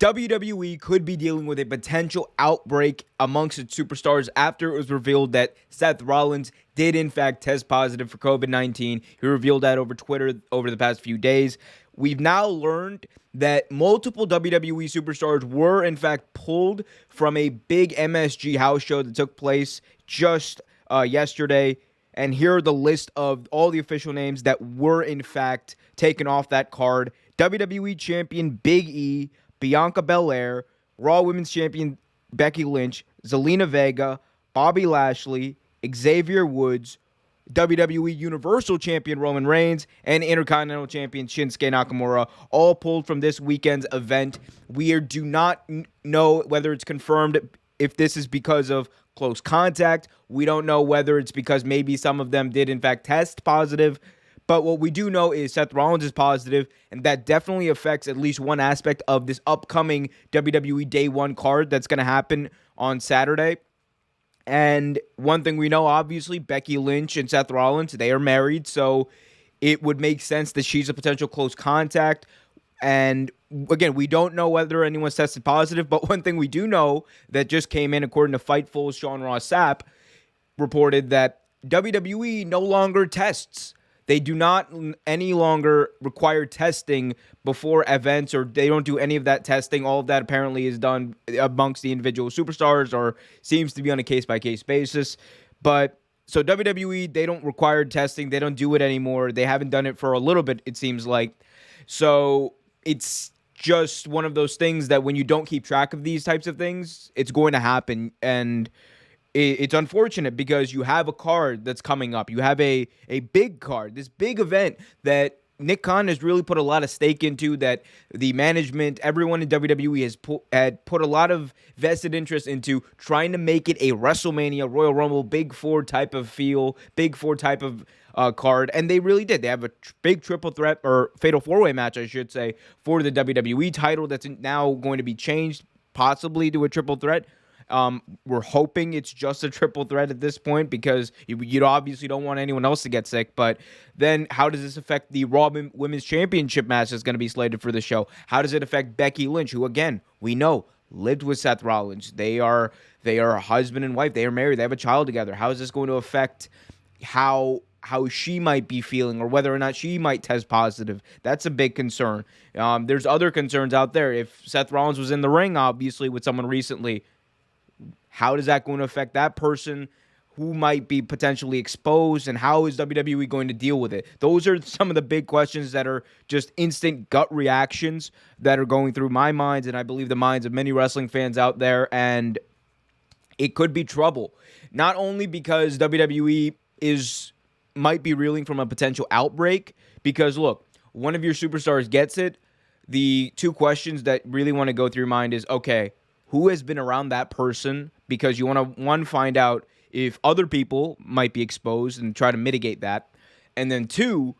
WWE could be dealing with a potential outbreak amongst its superstars after it was revealed that Seth Rollins did in fact test positive for COVID-19. He revealed that over Twitter over the past few days. We've now learned that multiple WWE superstars were in fact pulled from a big MSG house show that took place just yesterday. And here are the list of all the official names that were in fact taken off that card. WWE Champion Big E, Bianca Belair, Raw Women's Champion Becky Lynch, Zelina Vega, Bobby Lashley, Xavier Woods, WWE Universal Champion Roman Reigns, and Intercontinental Champion Shinsuke Nakamura, all pulled from this weekend's event. We do not know whether it's confirmed if this is because of close contact. We don't know whether it's because maybe some of them did in fact test positive. But what we do know is Seth Rollins is positive, and that definitely affects at least one aspect of this upcoming WWE Day 1 card that's going to happen on Saturday. And one thing we know, obviously, Becky Lynch and Seth Rollins, they are married, so it would make sense that she's a potential close contact. And again, we don't know whether anyone's tested positive, but one thing we do know that just came in, according to Fightful's Sean Ross Sapp, reported that WWE no longer tests. They do not any longer require testing before events, or they don't do any of that testing. All of that apparently is done amongst the individual superstars, or seems to be on a case-by-case basis. But so WWE, they don't require testing. They don't do it anymore. They haven't done it for a little bit, it seems like. So it's just one of those things that when you don't keep track of these types of things, it's going to happen. And it's unfortunate because you have a card that's coming up. You have a big card, this big event that Nick Khan has really put a lot of stake into, that the management, everyone in WWE had put a lot of vested interest into trying to make it a WrestleMania, Royal Rumble, Big Four type of feel, Big Four type of card, and they really did. They have a big triple threat, or fatal four-way match, I should say, for the WWE title that's now going to be changed possibly to a triple threat. We're hoping it's just a triple threat at this point because you obviously don't want anyone else to get sick. But then how does this affect the Raw Women's Championship match that's going to be slated for the show? How does it affect Becky Lynch, who, again, we know lived with Seth Rollins? They are a husband and wife. They are married. They have a child together. How is this going to affect how she might be feeling, or whether or not she might test positive? That's a big concern. There's other concerns out there. If Seth Rollins was in the ring, obviously, with someone recently, how is that going to affect that person who might be potentially exposed, and how is WWE going to deal with it? Those are some of the big questions that are just instant gut reactions that are going through my mind, and I believe the minds of many wrestling fans out there, and it could be trouble. Not only because WWE might be reeling from a potential outbreak, because look, one of your superstars gets it. The two questions that really want to go through your mind is, okay, who has been around that person? Because you want to, one, find out if other people might be exposed and try to mitigate that. And then two,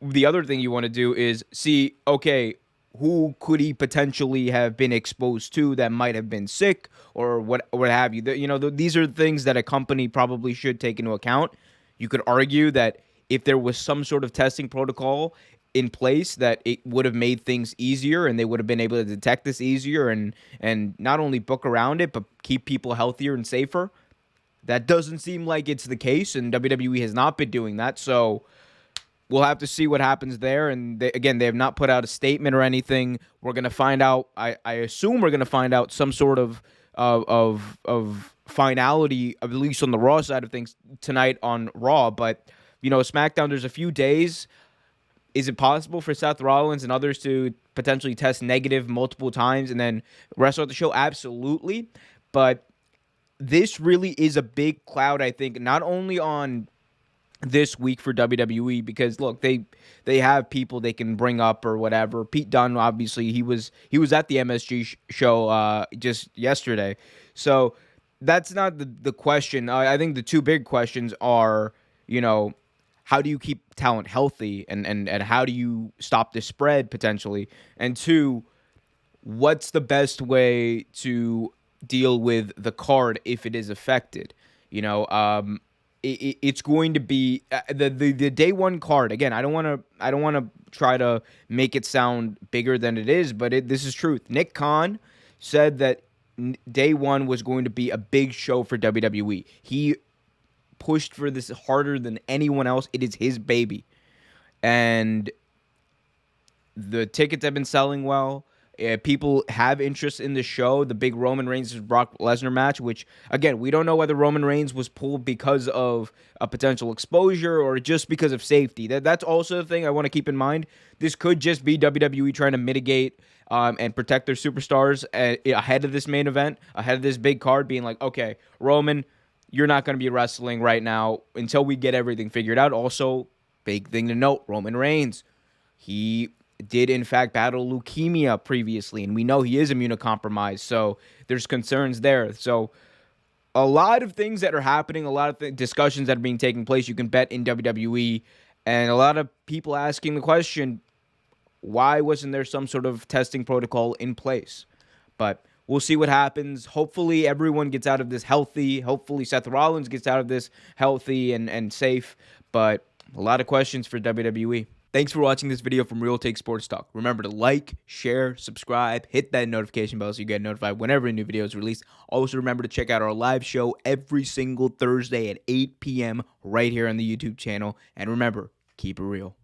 the other thing you want to do is see, okay, who could he potentially have been exposed to that might have been sick or what have you. These are things that a company probably should take into account. You could argue that if there was some sort of testing protocol in place, that it would have made things easier and they would have been able to detect this easier and not only book around it, but keep people healthier and safer. That doesn't seem like it's the case, and WWE has not been doing that. So we'll have to see what happens there. And they have not put out a statement or anything. We're going to find out. I assume we're going to find out some sort of finality, at least on the Raw side of things, tonight on Raw. But SmackDown, there's a few days. Is it possible for Seth Rollins and others to potentially test negative multiple times and then wrestle at the show? Absolutely. But this really is a big cloud, I think, not only on this week for WWE, because look, they have people they can bring up or whatever. Pete Dunne, obviously, he was at the MSG show just yesterday. So that's not the question. I think the two big questions are, how do you keep talent healthy and how do you stop the spread potentially? And two, what's the best way to deal with the card if it is affected? it's going to be the day one card. Again, I don't want to try to make it sound bigger than it is, but this is truth. Nick Khan said that day one was going to be a big show for WWE. He pushed for this harder than anyone else. It is his baby, and the tickets have been selling well. People have interest in the show. The big Roman Reigns Brock Lesnar match, which, again, we don't know whether Roman Reigns was pulled because of a potential exposure or just because of safety. That's also the thing I want to keep in mind. This could just be WWE trying to mitigate and protect their superstars ahead of this main event, ahead of this big card, being like, okay, Roman, you're not going to be wrestling right now until we get everything figured out. Also, big thing to note, Roman Reigns, he did in fact battle leukemia previously, and we know he is immunocompromised, so there's concerns there. So a lot of things that are happening, a lot of discussions that are being taking place, you can bet in WWE, and a lot of people asking the question, why wasn't there some sort of testing protocol in place? But we'll see what happens. Hopefully everyone gets out of this healthy. Hopefully Seth Rollins gets out of this healthy and safe, but a lot of questions for WWE. Thanks for watching this video from Real Take Sports Talk. Remember to like, share, subscribe, hit that notification bell so you get notified whenever a new video is released. Also, remember to check out our live show every single Thursday at 8 p.m. right here on the YouTube channel. And remember, keep it real.